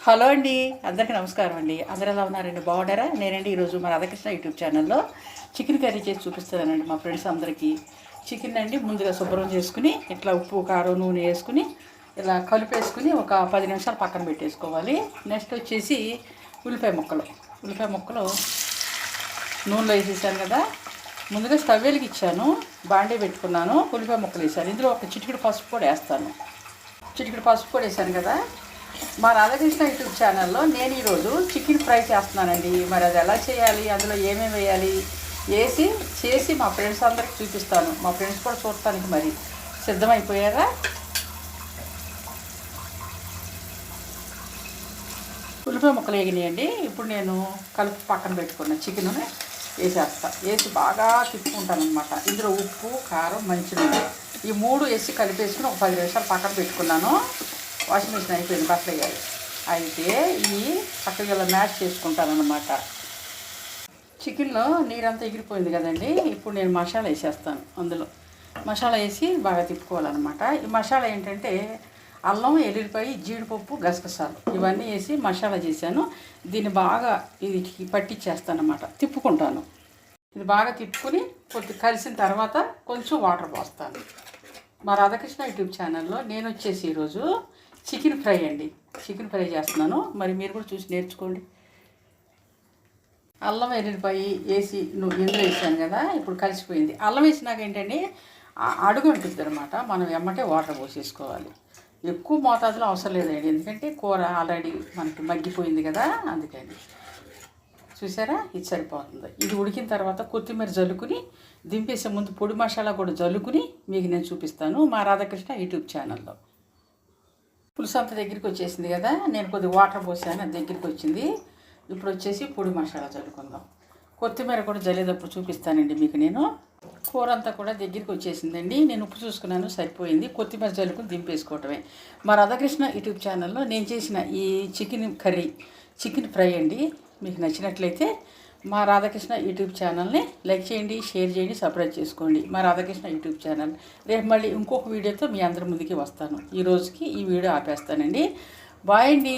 Hello అండి, అందరికీ నమస్కారం అండి. అందరూ ఎలా ఉన్నారండి? బాగున్నారా? నేనండి ఈరోజు మా రాధాకృష్ణ యూట్యూబ్ ఛానల్లో చికెన్ కర్రీ చేసి చూపిస్తానండి మా ఫ్రెండ్స్ అందరికీ. చికెన్ అండి ముందుగా శుభ్రం చేసుకుని ఇట్లా ఉప్పు కారం నూనె వేసుకుని ఇలా కలిపేసుకుని ఒక 10 నిమిషాలు పక్కన పెట్టేసుకోవాలి. నెక్స్ట్ వచ్చేసి ఉల్లిపాయ ముక్కలు నూనెలో వేసేసాను కదా. ముందుగా స్టవ్ వెలిగించాను, బాండీ పెట్టుకున్నాను, ఉల్లిపాయ ముక్కలు వేసాను. ఇందులో ఒక చిటికెడు పసుపు కూడా వేస్తాను. చిటికెడు పసుపు కూడా వేసాను కదా. మా రాధాకృష్ణ యూట్యూబ్ ఛానల్లో నేను ఈరోజు చికెన్ ఫ్రై చేస్తున్నానండి. మరి అది ఎలా చేయాలి, అందులో ఏమేమి వేయాలి చేసి మా ఫ్రెండ్స్ అందరికి చూపిస్తాను. మా ఫ్రెండ్స్ కూడా చూడటానికి మరి సిద్ధమైపోయారా? ఉల్లిపాయ ముక్కలు వేగినాయండి. ఇప్పుడు నేను కలిపి పక్కన పెట్టుకున్న చికెన్ వేసి బాగా తిప్పుకుంటాను అనమాట. ఇందులో ఉప్పు కారం మంచినీళ్ళు ఈ 3 వేసి కలిపేసుకుని ఒక 10 నిమిషాలు పక్కన పెట్టుకున్నాను. వాషింగ్ మిషన్ అయిపోయింది, బట్టలు వేయాలి. అయితే ఈ చక్కగా మ్యాష్ చేసుకుంటాను అనమాట. చికెన్లో నీరంతా ఎగిరిపోయింది కదండి. ఇప్పుడు నేను మసాలా వేసేస్తాను. అందులో మసాలా వేసి బాగా తిప్పుకోవాలన్నమాట. ఈ మసాలా ఏంటంటే అల్లం, ఎల్లుల్లిపాయ, జీడిపప్పు, గసగసాలు ఇవన్నీ వేసి మసాలా చేశాను. దీన్ని బాగా ఇది పట్టించేస్తాను అన్నమాట. తిప్పుకుంటాను. ఇది బాగా తిప్పుకుని కొద్దిగా కలిసిన తర్వాత కొంచెం వాటర్ పోస్తాను. మా రాధాకృష్ణ యూట్యూబ్ ఛానల్లో నేను వచ్చేసి ఈరోజు చికెన్ ఫ్రై చేస్తున్నాను. మరి మీరు కూడా చూసి నేర్చుకోండి. అల్లం ఎల్లుల్లిపాయ వేసి ఇందులో వేసాను కదా. ఇప్పుడు కలిసిపోయింది. అల్లం వేసినాక ఏంటంటే అడుగు ఉంటుంది అనమాట. మనం ఎమ్మటే వాటర్ పోసేసుకోవాలి. ఎక్కువ మోతాదులో అవసరం లేదండి, ఎందుకంటే కూర ఆల్రెడీ మనకి మగ్గిపోయింది కదా, అందుకని. చూసారా, ఇది సరిపోతుంది. ఇది ఉడికిన తర్వాత కొత్తిమీర జల్లుకుని దింపేసే ముందు పొడి మసాలా కూడా జల్లుకుని మీకు నేను చూపిస్తాను మా రాధాకృష్ణ యూట్యూబ్ ఛానల్లో. పులుసు అంత దగ్గరికి వచ్చేసింది కదా. నేను కొద్దిగా వాటర్ పోసాను, అది దగ్గరికి వచ్చింది. ఇప్పుడు వచ్చేసి పొడి మసాలా చల్లుకుందాం. కొత్తిమీర కూడా జల్లేటప్పుడు చూపిస్తానండి మీకు నేను. కూర అంతా కూడా దగ్గరికి వచ్చేసిందండి. నేను ఉప్పు చూసుకున్నాను, సరిపోయింది. కొత్తిమీర జల్లుకుని దింపేసుకోవటమే. మా రాధాకృష్ణ యూట్యూబ్ ఛానల్లో నేను చేసిన ఈ చికెన్ ఫ్రై అండి. మీకు నచ్చినట్లయితే మా రాధాకృష్ణ యూట్యూబ్ ఛానల్ని లైక్ చేయండి, షేర్ చేయండి, సబ్స్క్రైబ్ చేసుకోండి. మా రాధాకృష్ణ యూట్యూబ్ ఛానల్. రేపు మళ్ళీ ఇంకొక వీడియోతో మీ అందరి ముందుకి వస్తాను. ఈ రోజుకి ఈ వీడియో ఆపేస్తానండి. బాయ్ అండి.